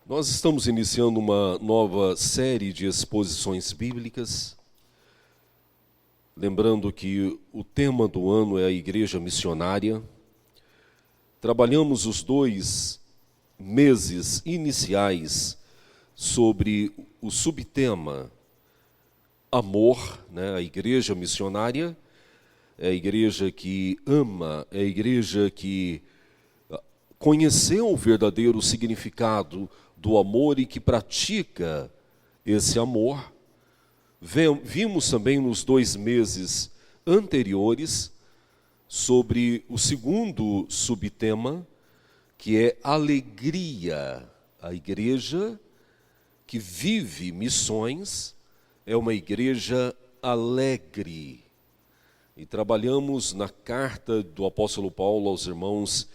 Nós estamos iniciando uma nova série de exposições bíblicas, lembrando que o tema do ano é a Igreja Missionária. Trabalhamos os 2 meses iniciais sobre o subtema Amor, né? A Igreja Missionária é a igreja que ama, é a igreja que conheceu o verdadeiro significado do amor e que pratica esse amor. Vimos também nos 2 meses anteriores sobre o segundo subtema, que é alegria. A igreja que vive missões é uma igreja alegre. E trabalhamos na carta do apóstolo Paulo aos irmãos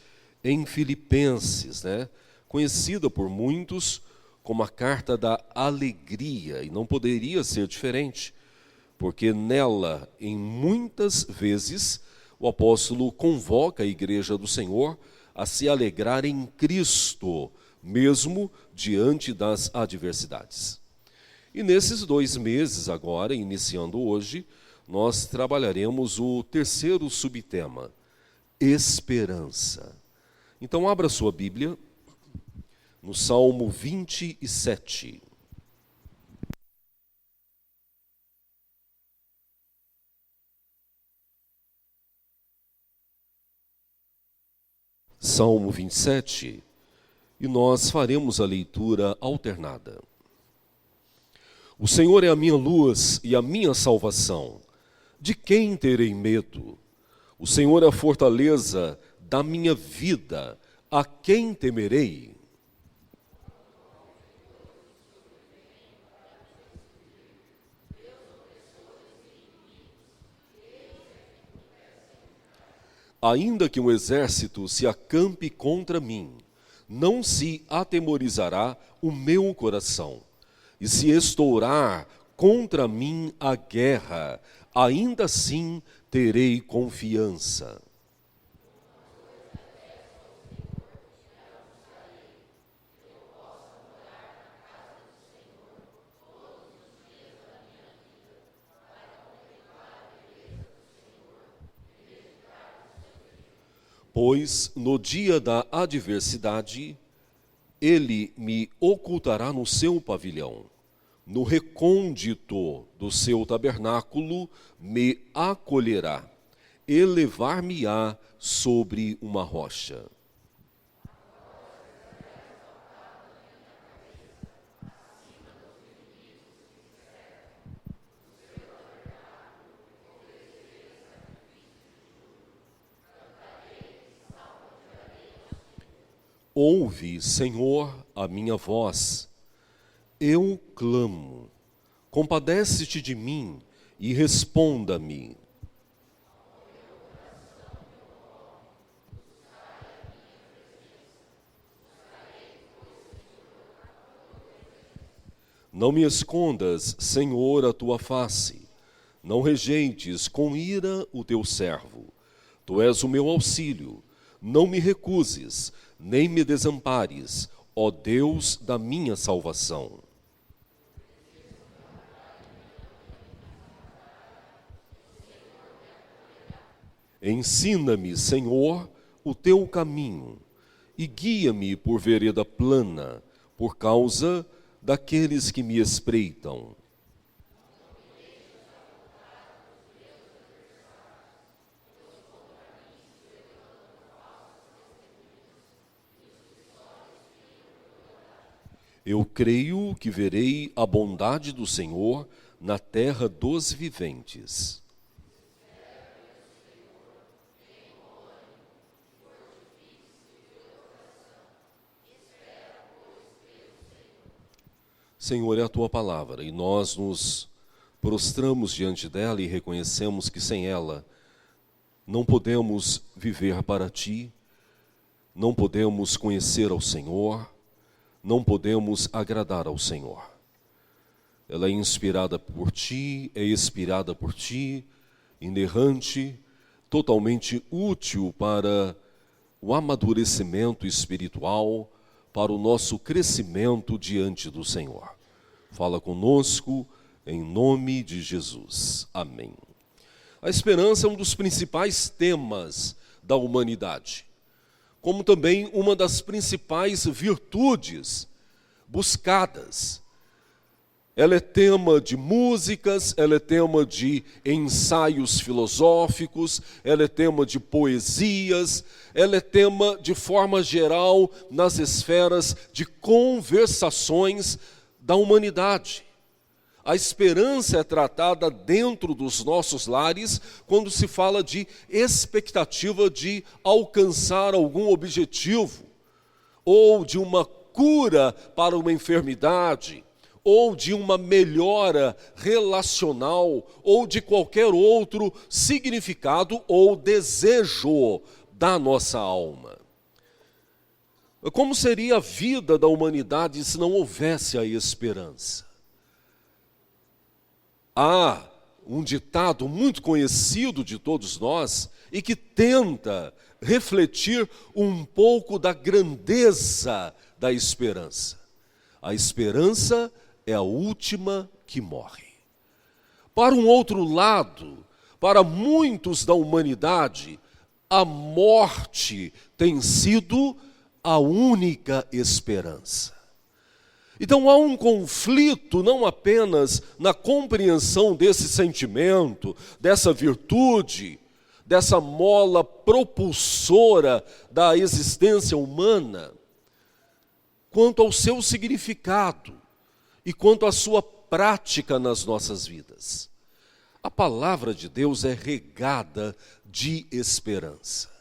em Filipenses, né? Conhecida por muitos como a carta da alegria, e não poderia ser diferente, porque nela, em muitas vezes, o apóstolo convoca a igreja do Senhor a se alegrar em Cristo, mesmo diante das adversidades. E nesses 2 meses agora, iniciando hoje, nós trabalharemos o terceiro subtema, esperança. Então abra sua Bíblia no Salmo 27. Salmo 27, e nós faremos a leitura alternada. O Senhor é a minha luz e a minha salvação. De quem terei medo? O Senhor é a fortaleza da minha vida. A quem temerei? Ainda que um exército se acampe contra mim, não se atemorizará o meu coração. E se estourar contra mim a guerra, ainda assim terei confiança. Pois no dia da adversidade, ele me ocultará no seu pavilhão. No recôndito do seu tabernáculo me acolherá. Elevar-me-á sobre uma rocha. Ouve, Senhor, a minha voz. Eu clamo. Compadece-te de mim e responda-me. Não me escondas, Senhor, a tua face. Não rejeites com ira o teu servo. Tu és o meu auxílio. Não me recuses, nem me desampares, ó Deus da minha salvação. Ensina-me, Senhor, o teu caminho, e guia-me por vereda plana, por causa daqueles que me espreitam. Eu creio que verei a bondade do Senhor na terra dos viventes. Senhor, é a tua palavra, e nós nos prostramos diante dela e reconhecemos que sem ela não podemos viver para ti, não podemos conhecer ao Senhor, não podemos agradar ao Senhor. Ela é inspirada por ti, é expirada por ti, inerrante, totalmente útil para o amadurecimento espiritual, para o nosso crescimento diante do Senhor. Fala conosco em nome de Jesus. Amém. A esperança é um dos principais temas da humanidade, como também uma das principais virtudes buscadas. Ela é tema de músicas, ela é tema de ensaios filosóficos, ela é tema de poesias, ela é tema, de forma geral, nas esferas de conversações da humanidade. A esperança é tratada dentro dos nossos lares quando se fala de expectativa de alcançar algum objetivo, ou de uma cura para uma enfermidade, ou de uma melhora relacional, ou de qualquer outro significado ou desejo da nossa alma. Como seria a vida da humanidade se não houvesse a esperança? Há um ditado muito conhecido de todos nós e que tenta refletir um pouco da grandeza da esperança. A esperança é a última que morre. Para um outro lado, para muitos da humanidade, a morte tem sido a única esperança. Então há um conflito não apenas na compreensão desse sentimento, dessa virtude, dessa mola propulsora da existência humana, quanto ao seu significado e quanto à sua prática nas nossas vidas. A palavra de Deus é regada de esperança.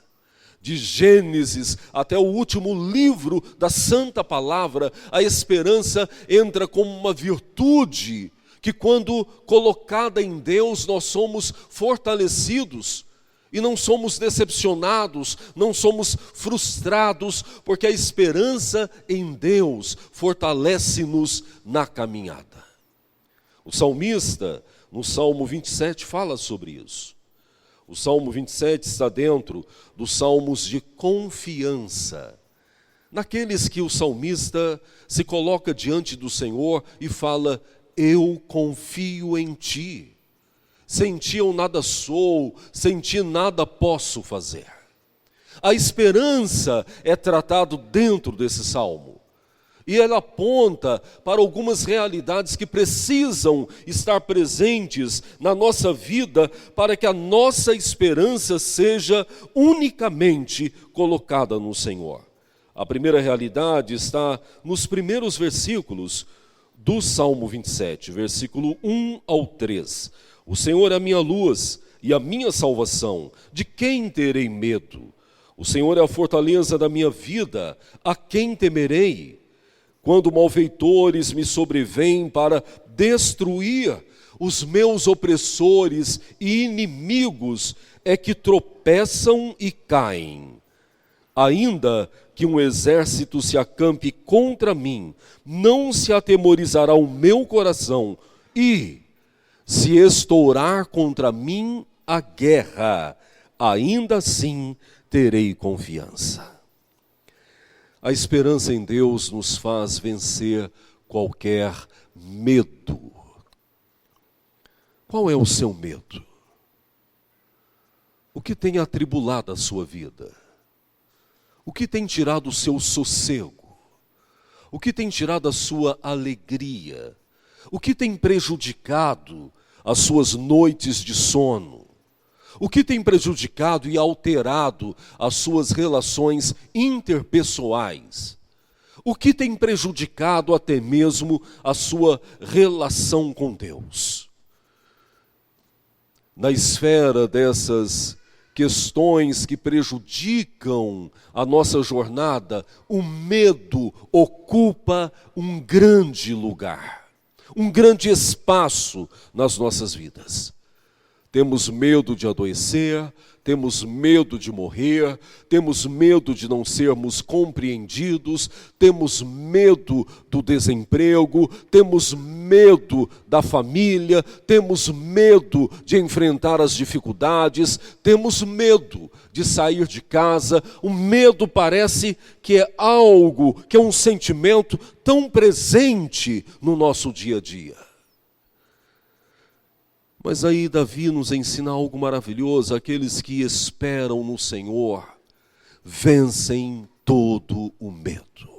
De Gênesis até o último livro da Santa Palavra, a esperança entra como uma virtude que, quando colocada em Deus, nós somos fortalecidos e não somos decepcionados, não somos frustrados, porque a esperança em Deus fortalece-nos na caminhada. O salmista, no Salmo 27, fala sobre isso. O Salmo 27 está dentro dos salmos de confiança, naqueles que o salmista se coloca diante do Senhor e fala: eu confio em ti. Sem ti eu nada sou, sem ti nada posso fazer. A esperança é tratada dentro desse salmo. E ela aponta para algumas realidades que precisam estar presentes na nossa vida para que a nossa esperança seja unicamente colocada no Senhor. A primeira realidade está nos primeiros versículos do Salmo 27, versículo 1 ao 3. O Senhor é a minha luz e a minha salvação, de quem terei medo? O Senhor é a fortaleza da minha vida, a quem temerei? Quando malfeitores me sobrevêm para destruir, os meus opressores e inimigos é que tropeçam e caem. Ainda que um exército se acampe contra mim, não se atemorizará o meu coração, e se estourar contra mim a guerra, ainda assim terei confiança. A esperança em Deus nos faz vencer qualquer medo. Qual é o seu medo? O que tem atribulado a sua vida? O que tem tirado o seu sossego? O que tem tirado a sua alegria? O que tem prejudicado as suas noites de sono? O que tem prejudicado e alterado as suas relações interpessoais? O que tem prejudicado até mesmo a sua relação com Deus? Na esfera dessas questões que prejudicam a nossa jornada, o medo ocupa um grande lugar, um grande espaço nas nossas vidas. Temos medo de adoecer, temos medo de morrer, temos medo de não sermos compreendidos, temos medo do desemprego, temos medo da família, temos medo de enfrentar as dificuldades, temos medo de sair de casa. O medo parece que é algo, que é um sentimento tão presente no nosso dia a dia. Mas aí Davi nos ensina algo maravilhoso: aqueles que esperam no Senhor vencem todo o medo.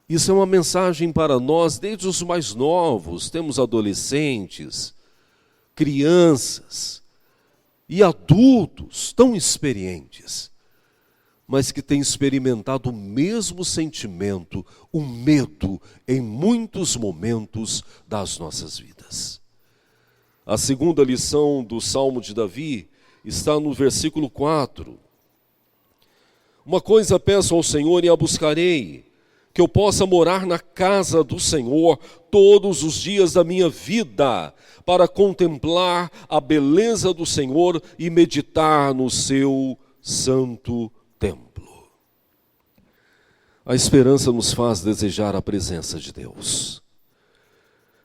Isso é uma mensagem para nós, desde os mais novos. Temos adolescentes, crianças e adultos tão experientes, mas que têm experimentado o mesmo sentimento, o medo, em muitos momentos das nossas vidas. A segunda lição do Salmo de Davi está no versículo 4. Uma coisa peço ao Senhor e a buscarei, que eu possa morar na casa do Senhor todos os dias da minha vida, para contemplar a beleza do Senhor e meditar no seu santo templo. A esperança nos faz desejar a presença de Deus.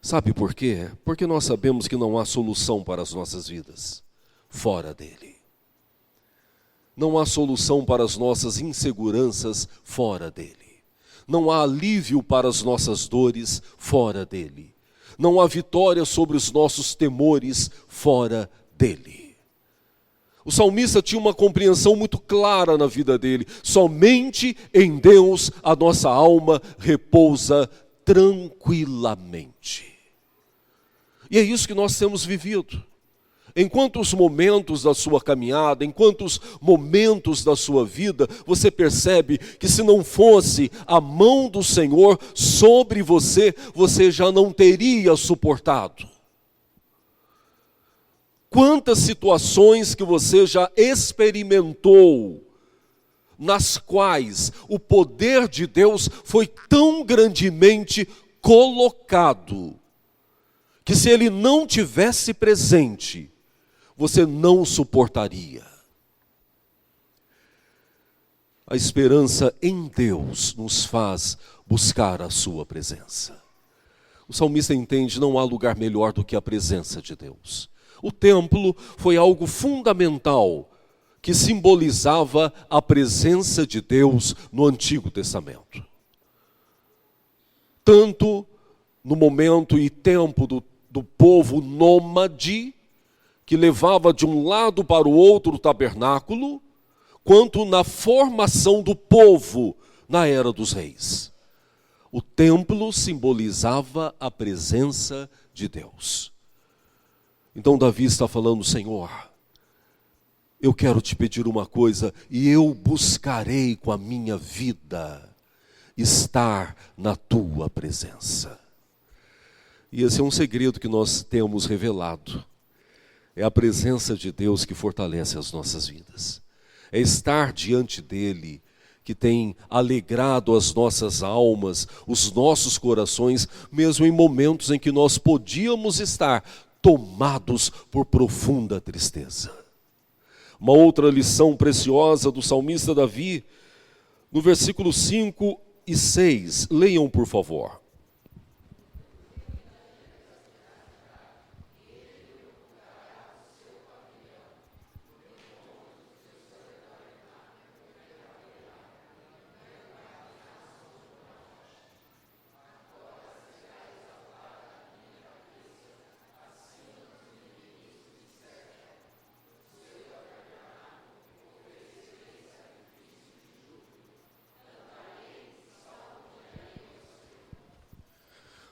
Sabe por quê? Porque nós sabemos que não há solução para as nossas vidas fora dele. Não há solução para as nossas inseguranças fora dele. Não há alívio para as nossas dores fora dele. Não há vitória sobre os nossos temores fora dele. O salmista tinha uma compreensão muito clara na vida dele. Somente em Deus a nossa alma repousa tranquilamente. E é isso que nós temos vivido. Em quantos momentos da sua caminhada, em quantos momentos da sua vida, você percebe que se não fosse a mão do Senhor sobre você, você já não teria suportado. Quantas situações que você já experimentou, nas quais o poder de Deus foi tão grandemente colocado, que se ele não tivesse presente, você não suportaria. A esperança em Deus nos faz buscar a sua presença. O salmista entende: não há lugar melhor do que a presença de Deus. O templo foi algo fundamental que simbolizava a presença de Deus no Antigo Testamento. Tanto no momento e tempo do povo nômade, que levava de um lado para o outro o tabernáculo, quanto na formação do povo na era dos reis. O templo simbolizava a presença de Deus. Então Davi está falando: Senhor, eu quero te pedir uma coisa, e eu buscarei com a minha vida estar na tua presença. E esse é um segredo que nós temos revelado. É a presença de Deus que fortalece as nossas vidas. É estar diante dele que tem alegrado as nossas almas, os nossos corações, mesmo em momentos em que nós podíamos estar tomados por profunda tristeza. Uma outra lição preciosa do salmista Davi, no versículo 5 e 6, leiam por favor.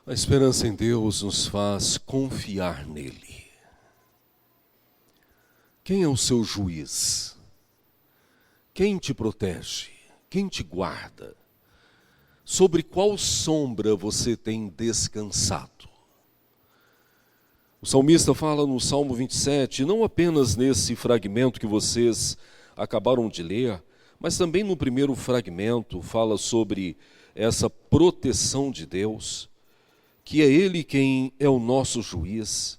A esperança em Deus nos faz confiar nele. Quem é o seu juiz? Quem te protege? Quem te guarda? Sobre qual sombra você tem descansado? O salmista fala no Salmo 27, não apenas nesse fragmento que vocês acabaram de ler, mas também no primeiro fragmento fala sobre essa proteção de Deus, que é ele quem é o nosso juiz,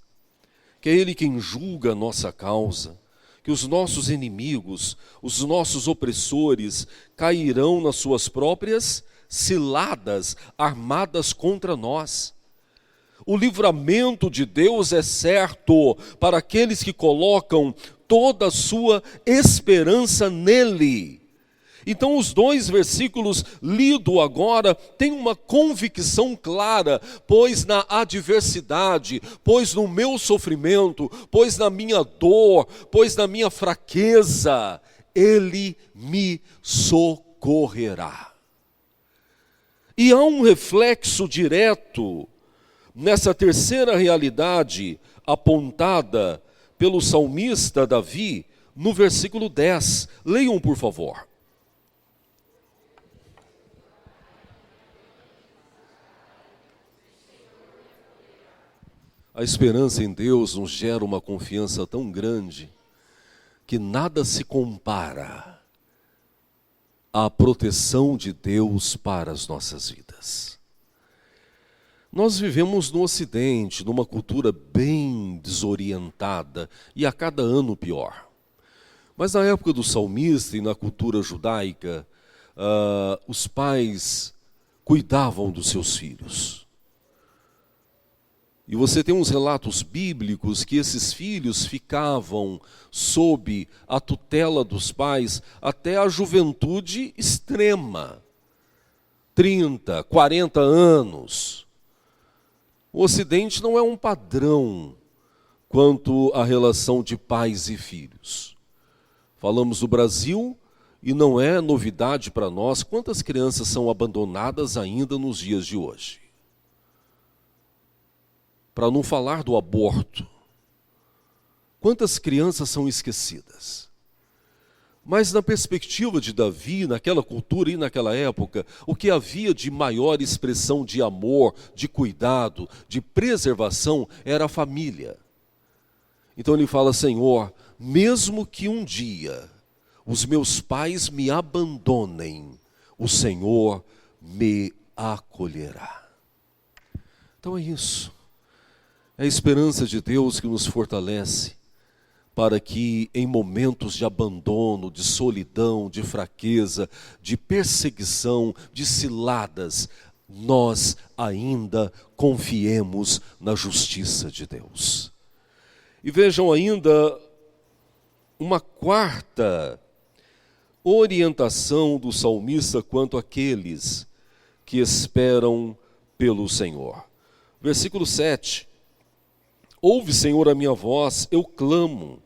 que é Ele quem julga a nossa causa, que os nossos inimigos, os nossos opressores, cairão nas suas próprias ciladas armadas contra nós. O livramento de Deus é certo para aqueles que colocam toda a sua esperança nele. Então os 2 versículos lidos agora têm uma convicção clara, pois na adversidade, pois no meu sofrimento, pois na minha dor, pois na minha fraqueza, Ele me socorrerá. E há um reflexo direto nessa terceira realidade apontada pelo salmista Davi no versículo 10. Leiam, por favor. A esperança em Deus nos gera uma confiança tão grande que nada se compara à proteção de Deus para as nossas vidas. Nós vivemos no Ocidente, numa cultura bem desorientada e a cada ano pior. Mas na época do salmista e na cultura judaica, os pais cuidavam dos seus filhos. E você tem uns relatos bíblicos que esses filhos ficavam sob a tutela dos pais até a juventude extrema, 30, 40 anos. O Ocidente não é um padrão quanto à relação de pais e filhos. Falamos do Brasil e não é novidade para nós quantas crianças são abandonadas ainda nos dias de hoje. Para não falar do aborto, quantas crianças são esquecidas? Mas na perspectiva de Davi, naquela cultura e naquela época, o que havia de maior expressão de amor, de cuidado, de preservação, era a família. Então ele fala: Senhor, mesmo que um dia os meus pais me abandonem, o Senhor me acolherá. Então é isso. É a esperança de Deus que nos fortalece para que em momentos de abandono, de solidão, de fraqueza, de perseguição, de ciladas, nós ainda confiemos na justiça de Deus. E vejam ainda uma quarta orientação do salmista quanto àqueles que esperam pelo Senhor. Versículo 7. Ouve, Senhor, a minha voz, eu clamo.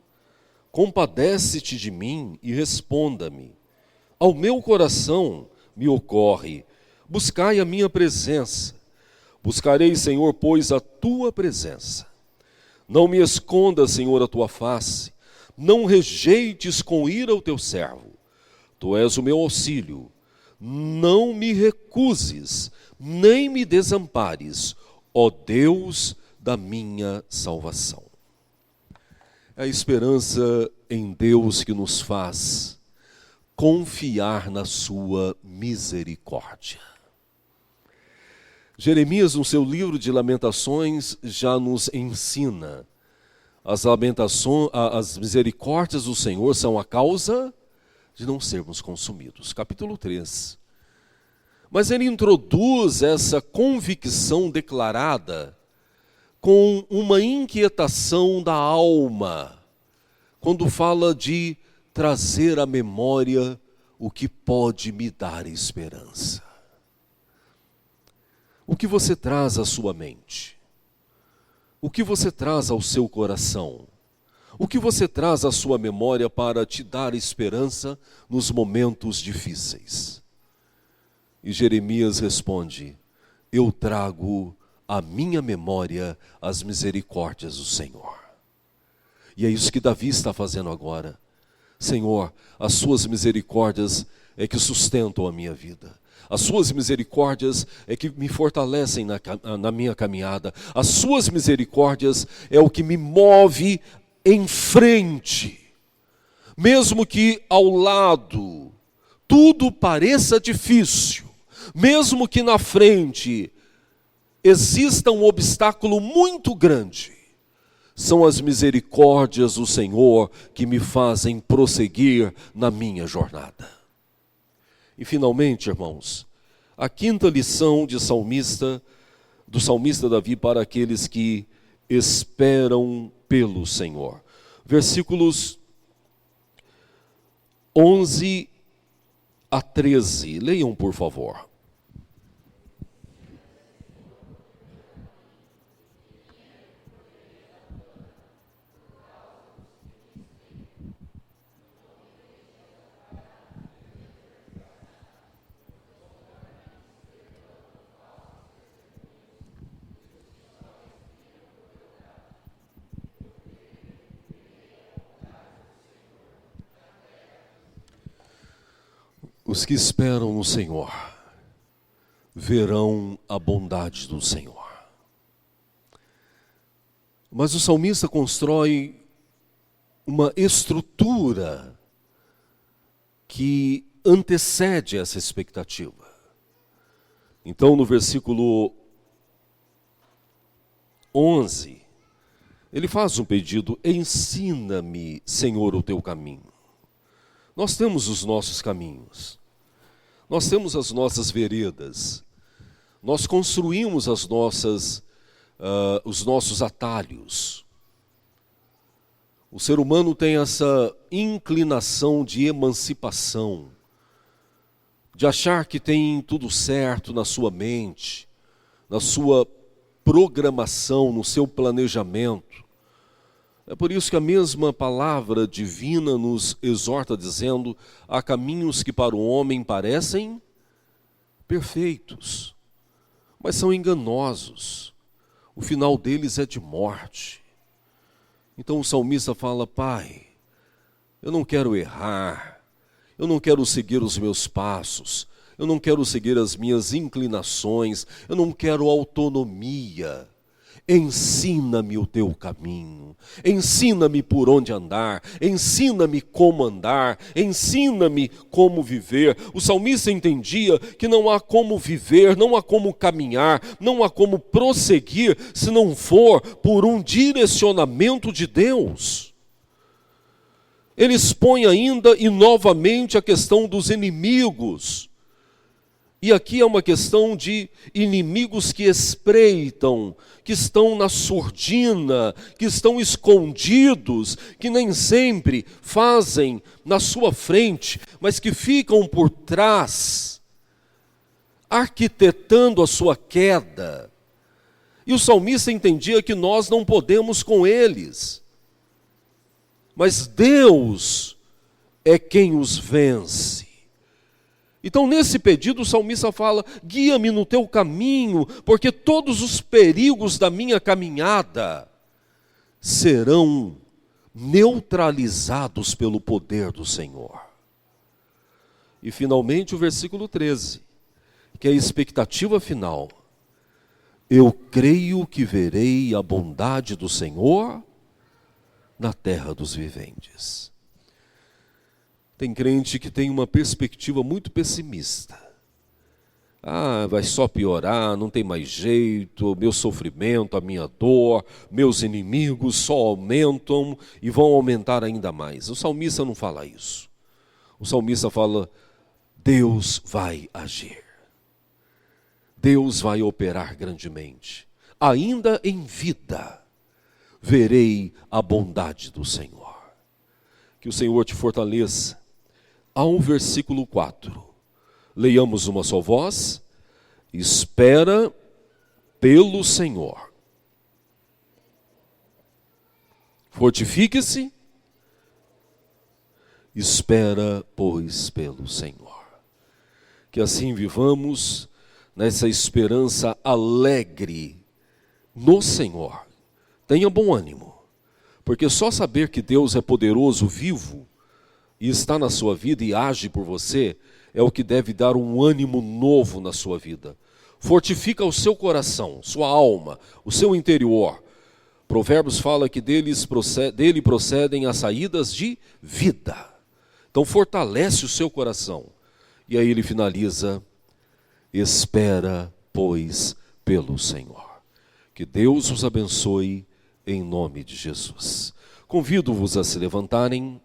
Compadece-te de mim e responda-me. Ao meu coração me ocorre, buscai a minha presença. Buscarei, Senhor, pois, a tua presença. Não me escondas, Senhor, a tua face. Não rejeites com ira o teu servo. Tu és o meu auxílio. Não me recuses, nem me desampares, ó Deus da minha salvação. É a esperança em Deus que nos faz confiar na sua misericórdia. Jeremias, no seu livro de Lamentações, já nos ensina: as misericórdias do Senhor são a causa de não sermos consumidos. Capítulo 3. Mas ele introduz essa convicção declarada com uma inquietação da alma, quando fala de trazer à memória o que pode me dar esperança. O que você traz à sua mente? O que você traz ao seu coração? O que você traz à sua memória para te dar esperança nos momentos difíceis? E Jeremias responde: eu trago à minha memória as misericórdias do Senhor. E é isso que Davi está fazendo agora. Senhor, as suas misericórdias é que sustentam a minha vida. As suas misericórdias é que me fortalecem na minha caminhada. As suas misericórdias é o que me move em frente. Mesmo que ao lado tudo pareça difícil, mesmo que na frente exista um obstáculo muito grande, São as misericórdias do Senhor que me fazem prosseguir na minha jornada. E finalmente, irmãos, a quinta lição do salmista Davi para aqueles que esperam pelo Senhor. Versículos 11 a 13. Leiam, por favor. Os que esperam no Senhor verão a bondade do Senhor. Mas o salmista constrói uma estrutura que antecede essa expectativa. Então, no versículo 11, ele faz um pedido: ensina-me, Senhor, o teu caminho. Nós temos os nossos caminhos, nós temos as nossas veredas, nós construímos os nossos atalhos. O ser humano tem essa inclinação de emancipação, de achar que tem tudo certo na sua mente, na sua programação, no seu planejamento. É por isso que a mesma palavra divina nos exorta dizendo: há caminhos que para o homem parecem perfeitos, mas são enganosos. O final deles é de morte. Então o salmista fala: Pai, eu não quero errar, eu não quero seguir os meus passos, eu não quero seguir as minhas inclinações, eu não quero autonomia. Ensina-me o teu caminho, ensina-me por onde andar, ensina-me como andar, ensina-me como viver. O salmista entendia que não há como viver, não há como caminhar, não há como prosseguir se não for por um direcionamento de Deus. Ele expõe ainda e novamente a questão dos inimigos. E aqui é uma questão de inimigos que espreitam, que estão na surdina, que estão escondidos, que nem sempre fazem na sua frente, mas que ficam por trás, arquitetando a sua queda. E o salmista entendia que nós não podemos com eles, mas Deus é quem os vence. Então, nesse pedido, o salmista fala: guia-me no teu caminho, porque todos os perigos da minha caminhada serão neutralizados pelo poder do Senhor. E, finalmente, o versículo 13, que é a expectativa final: eu creio que verei a bondade do Senhor na terra dos viventes. Tem crente que tem uma perspectiva muito pessimista. Vai só piorar, não tem mais jeito, meu sofrimento, a minha dor, meus inimigos só aumentam e vão aumentar ainda mais. O salmista não fala isso. O salmista fala: Deus vai agir. Deus vai operar grandemente. Ainda em vida, verei a bondade do Senhor. Que o Senhor te fortaleça. Ao versículo 4, leiamos uma só voz: espera pelo Senhor. Fortifique-se, espera, pois, pelo Senhor. Que assim vivamos nessa esperança alegre no Senhor. Tenha bom ânimo, porque só saber que Deus é poderoso, vivo, e está na sua vida e age por você, é o que deve dar um ânimo novo na sua vida. Fortifica o seu coração, sua alma, o seu interior. Provérbios fala que dele procedem as saídas de vida. Então fortalece o seu coração. E aí ele finaliza: espera, pois, pelo Senhor. Que Deus os abençoe em nome de Jesus. Convido-vos a se levantarem.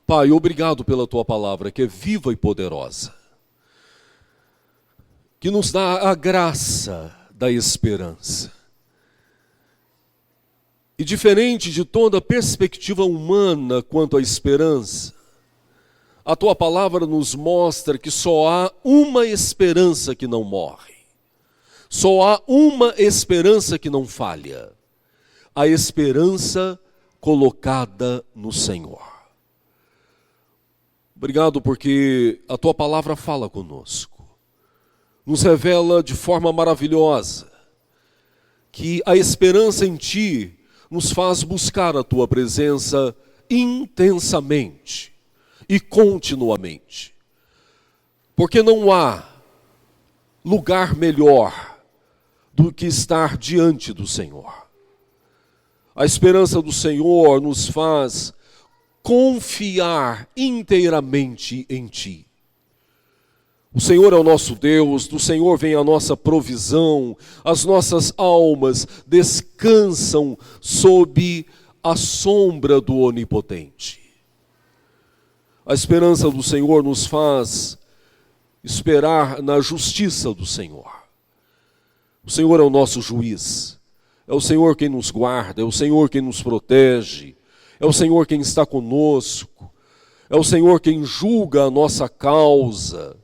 Pai, obrigado pela tua palavra, que é viva e poderosa, que nos dá a graça da esperança. E diferente de toda perspectiva humana quanto à esperança, a tua palavra nos mostra que só há uma esperança que não morre. Só há uma esperança que não falha. A esperança colocada no Senhor. Obrigado porque a tua palavra fala conosco. Nos revela de forma maravilhosa que a esperança em ti nos faz buscar a tua presença intensamente e continuamente. Porque não há lugar melhor do que estar diante do Senhor. A esperança do Senhor nos faz confiar inteiramente em ti. O Senhor é o nosso Deus, do Senhor vem a nossa provisão, as nossas almas descansam sob a sombra do Onipotente. A esperança do Senhor nos faz esperar na justiça do Senhor. O Senhor é o nosso juiz, é o Senhor quem nos guarda, é o Senhor quem nos protege, é o Senhor quem está conosco, é o Senhor quem julga a nossa causa.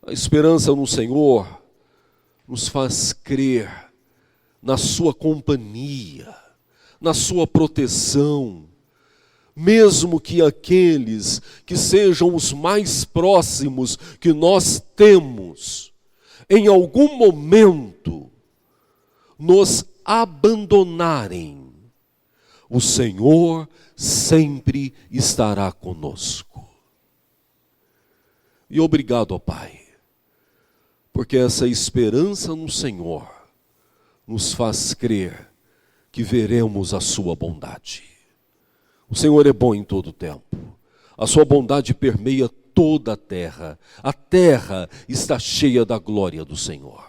A esperança no Senhor nos faz crer na sua companhia, na sua proteção, mesmo que aqueles que sejam os mais próximos que nós temos, em algum momento, nos abandonarem, o Senhor sempre estará conosco. E obrigado, ó Pai, porque essa esperança no Senhor nos faz crer que veremos a sua bondade. O Senhor é bom em todo o tempo. A sua bondade permeia toda a terra está cheia da glória do Senhor.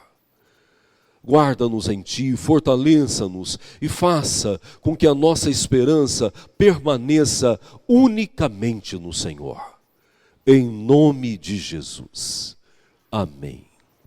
Guarda-nos em ti, fortaleça-nos e faça com que a nossa esperança permaneça unicamente no Senhor. Em nome de Jesus. Amém.